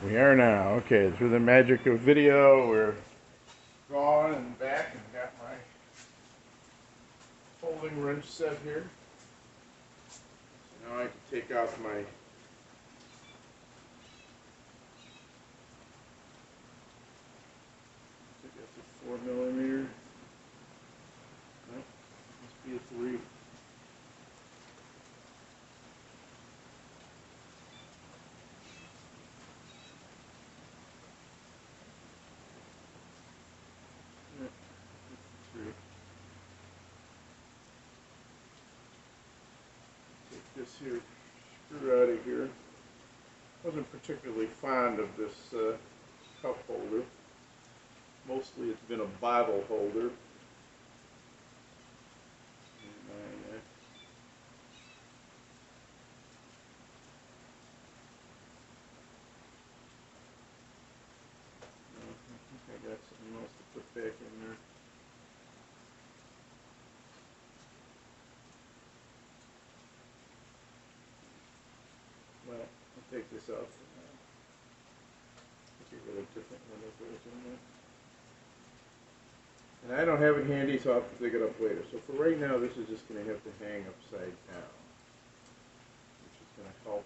We are now. Okay, through the magic of video, we're gone and back and got my folding wrench set here. So now I can take out my I think that's a 4mm. Nope, must be a 3. Yep, 3. Take this here screw out of here. Wasn't particularly fond of this cup holder. Mostly it's been a bottle holder. I got something else to put back in there. Well, I'll take this out for now. Get rid of different one that goes in there. And I don't have it handy, so I'll have to dig it up later. So for right now, this is just going to have to hang upside down, which is going to help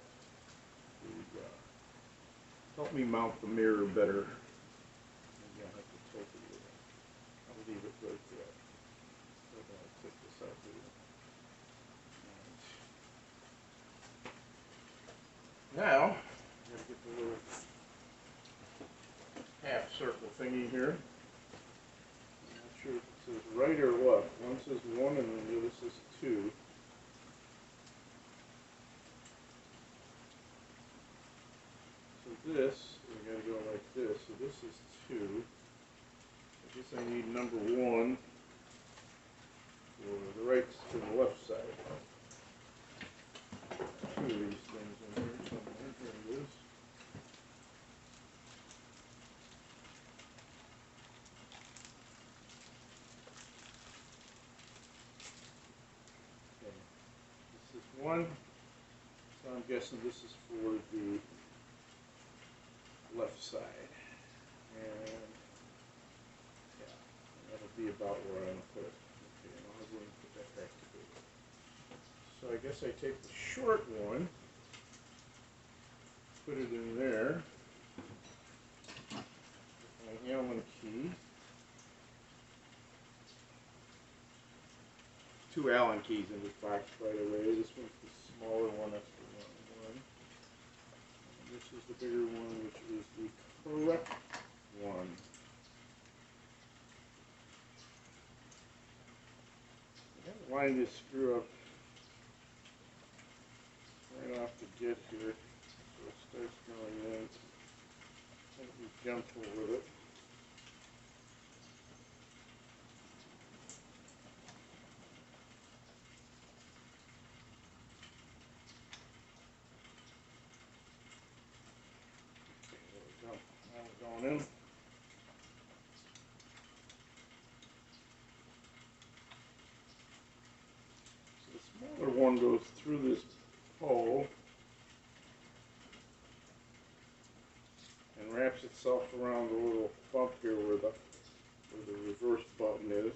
help me mount the mirror better. Maybe I'll have to tilt it a little. I'll leave it like that. So then I'll take this out here. Now, I'm going to get the little half circle thingy here. I'm not sure if it says right or left. One says 1 and then the other says 2. So this, we got to go like this. So this is 2. I guess I need number 1 for the right to the left side. 2 of these things in here somewhere. Here it is. Okay. This is 1. So I'm guessing this is for the left side. And yeah, that'll be about where I'm going to put it. Okay, and I'll go and put that back together. So I guess I take the short one, put it in there, with my Allen key. 2 Allen keys in this box, by the way. This one's the smaller one, that's the one. And this is the bigger one, which is the correct one. I gotta line this screw up right off the get here, so it starts going in. I'll be gentle with it. Okay, there we go. Now we're going in. So the smaller one goes through this hole and wraps itself around the little bump here where the reverse button is.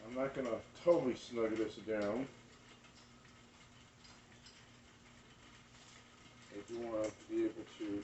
I'm not going to totally snug this down. I do want to be able to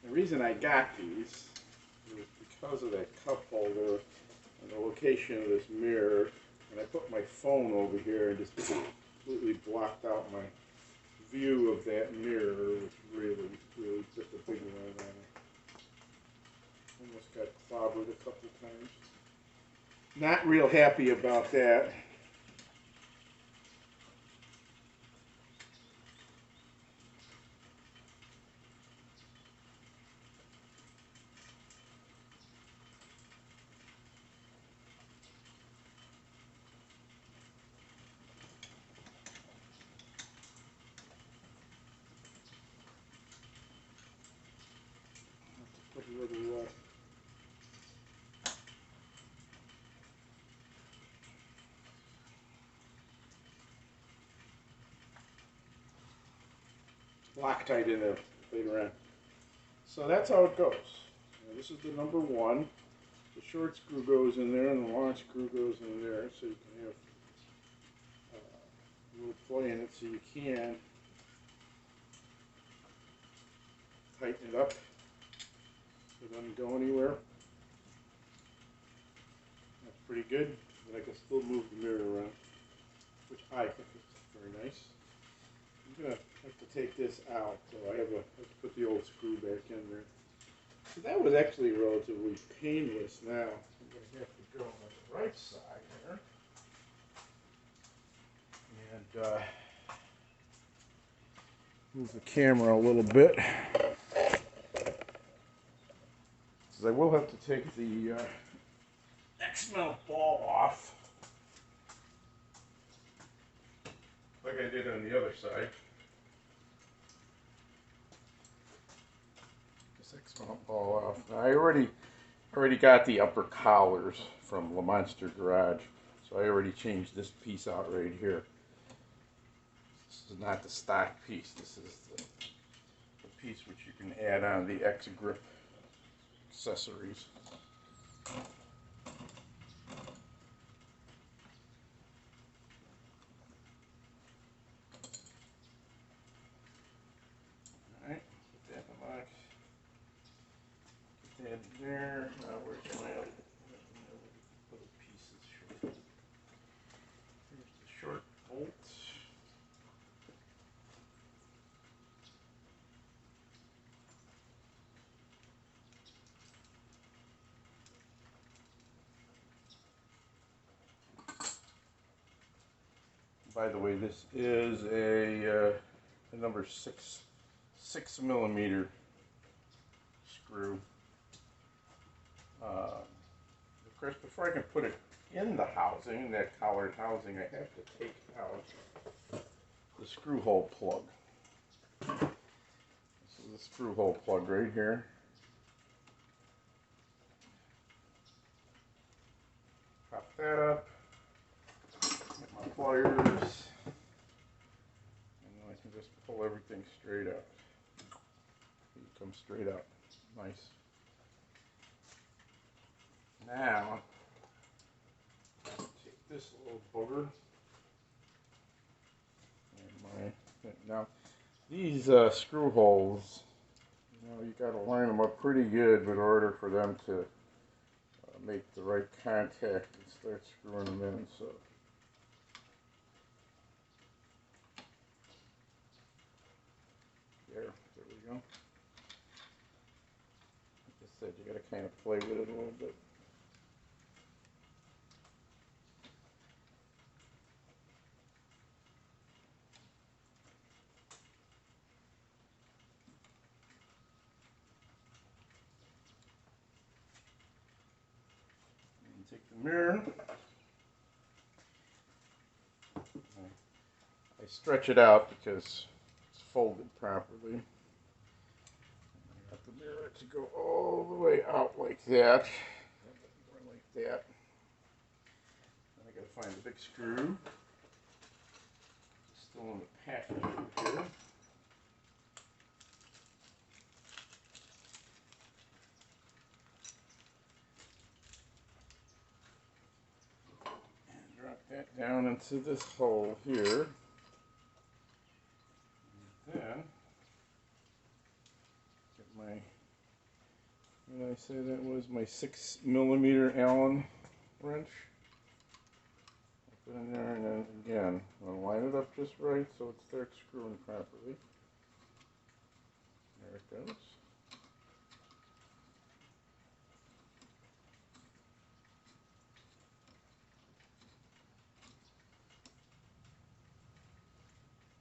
the reason I got these is because of that cup holder and the location of this mirror, and I put my phone over here and just completely blocked out my view of that mirror, which really took a big one on it. Almost got clobbered a couple times. Not real happy about that. Loctite in there later on. So that's how it goes. Now, this is the number one. The short screw goes in there and the long screw goes in there, so you can have a little play in it so you can tighten it up so it doesn't go anywhere. That's pretty good, but I can still move the mirror around, which I think is very nice. I'm going to have to take this out, so I have to put the old screw back in there. So that was actually relatively painless. Now I'm going to have to go on the right side here and move the camera a little bit, because I will have to take the X-mount ball off like I did on the other side. X-mount ball off. Now, I already got the upper collars from Lamonster Garage, so I already changed this piece out right here. This is not the stock piece. This is the piece which you can add on the X-grip accessories. Alright, put that in the box. Get that in there. Now where's my other pieces? Here's the short bolt. By the way, this is a number 6mm screw. Of course, before I can put it in the housing, that collared housing, I have to take out the screw hole plug. This is the screw hole plug right here. Pop that up. Get my pliers. And then I can just pull everything straight out. It comes straight out. Nice. Now, take this little booger. Now, these screw holes, you got to line them up pretty good in order for them to make the right contact and start screwing them in. So, there we go. Like I said, you got to kind of play with it a little bit. Take the mirror, I stretch it out because it's folded properly. I got the mirror to go all the way out like that, like that. Then I got to find the big screw. It's still in the package here. That down into this hole here. And then get my, what did I say that was? My 6mm Allen wrench. Put it in there, and then again, I'm going to line it up just right so it starts screwing properly. There it goes.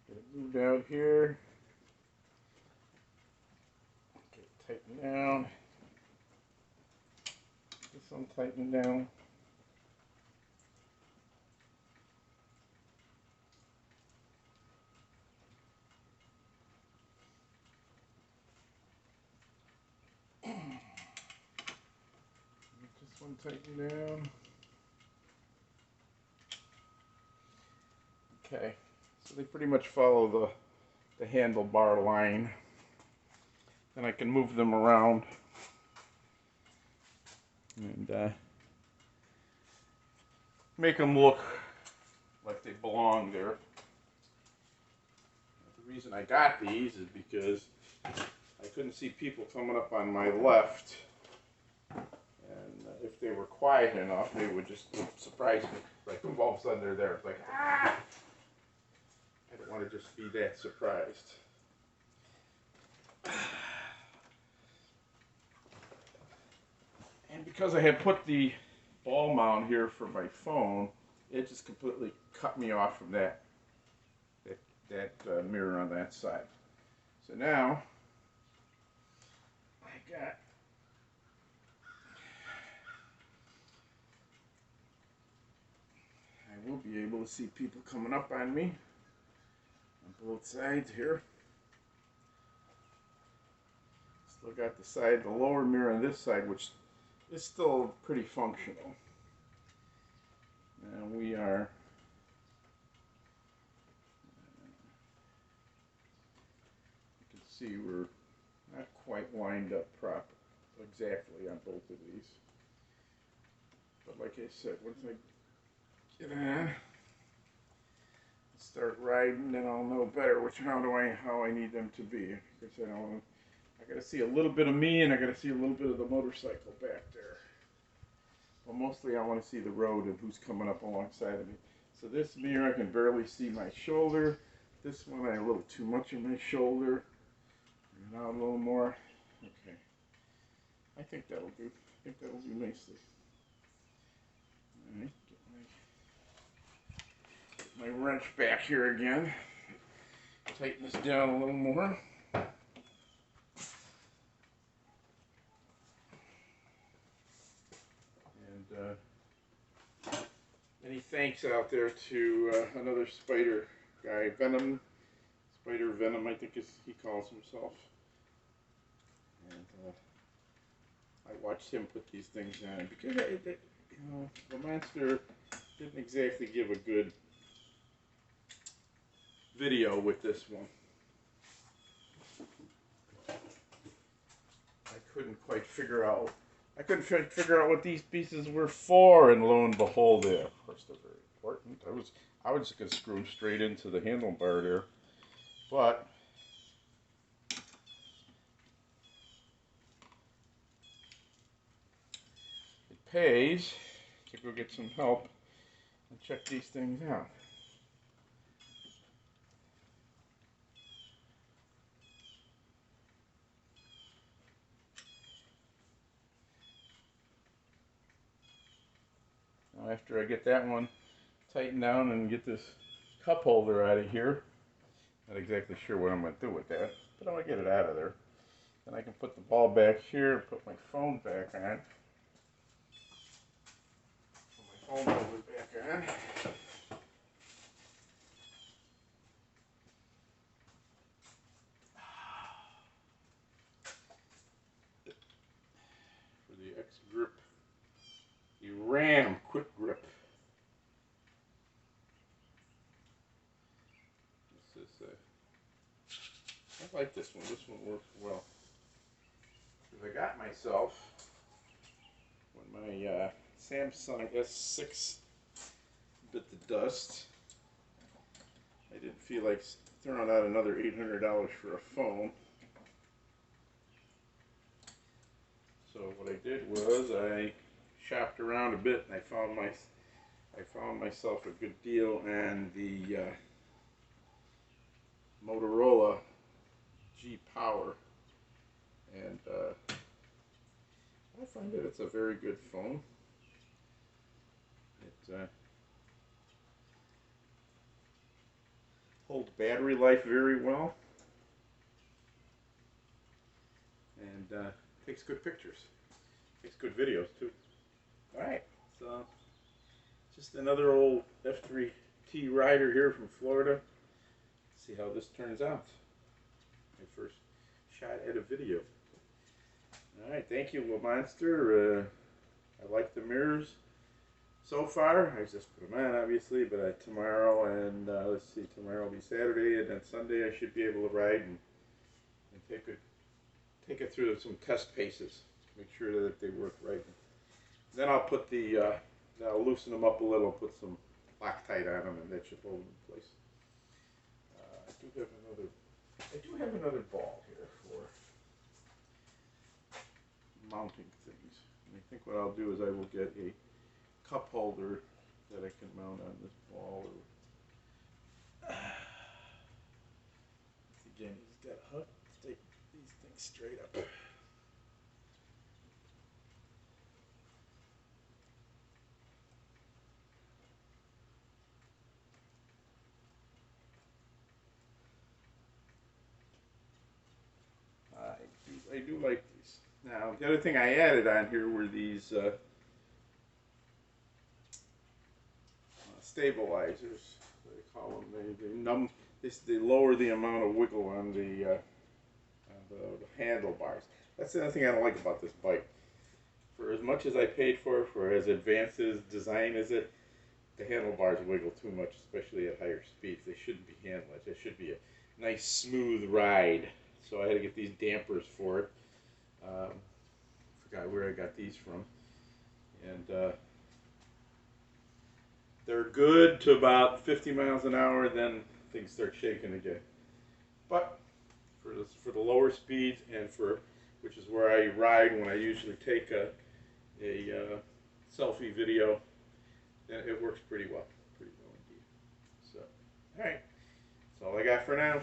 Get it moved out here. Get it tightened down. This one tightened down. This one tightened down. Okay, so they pretty much follow the handlebar line. Then I can move them around and make them look like they belong there. The reason I got these is because I couldn't see people coming up on my left, and if they were quiet enough, they would just surprise me. Like, all of a sudden they're there. It's like, ah! I don't want to just be that surprised. And because I had put the ball mount here for my phone, it just completely cut me off from that mirror on that side. So now I will be able to see people coming up on me on both sides here. Still got the side, the lower mirror on this side, which is still pretty functional. And we are you can see we're not quite lined up exactly on both of these. But like I said, once I get in, start riding, then I'll know better how I need them to be. Because I gotta see a little bit of me, and I gotta see a little bit of the motorcycle back there. Well, mostly I want to see the road and who's coming up alongside of me. So this mirror, I can barely see my shoulder. This one, I have a little too much of my shoulder. Bring it out a little more. Okay. I think that'll do. I think that'll do nicely. All right. Get my wrench back here again. Tighten this down a little more. Many thanks out there to another spider guy, Spider Venom, I think he calls himself. And I watched him put these things on because Lamonster didn't exactly give a good video with this one. I couldn't figure out what these pieces were for, and lo and behold, they of course they're very important. I was just gonna screw them straight into the handlebar there, but it pays to go get some help and check these things out. Now after I get that one tightened down and get this cup holder out of here, not exactly sure what I'm going to do with that, but I'm going to get it out of there. Then I can put the ball back here, put my phone back on. Put my phone holder back on. For the X grip, the Ram Quick Grip. This is I like this one. This one works well. Because I got myself when my Samsung S6 bit the dust. I didn't feel like throwing out another $800 for a phone. So what I did was I shopped around a bit, and I found myself a good deal on the Motorola G Power, and I find that it's a very good phone. It holds battery life very well, and takes good pictures, takes good videos too. Alright, so just another old F3T rider here from Florida. See how this turns out. My first shot at a video. Alright, thank you, Lamonster. I like the mirrors. so far. I just put them on, obviously, but tomorrow and let's see, tomorrow will be Saturday, and then Sunday I should be able to ride and take it through some test paces, make sure that they work right. Then I'll put I'll loosen them up a little, put some Loctite on them, and that should hold them in place. I do have another ball here for mounting things. And I think what I'll do is I will get a cup holder that I can mount on this ball. Again, he's got a hook to take these things straight up. I do like these. Now, the other thing I added on here were these stabilizers. They call them. They numb. They lower the amount of wiggle on the handlebars. That's the other thing I don't like about this bike. For as much as I paid for as advanced as design as it, the handlebars wiggle too much, especially at higher speeds. They shouldn't be handled. It should be a nice smooth ride. So I had to get these dampers for it. Forgot where I got these from. And they're good to about 50 miles an hour, then things start shaking again. But for the lower speeds and which is where I ride when I usually take a selfie video, then it works pretty well indeed. So, all right, that's all I got for now.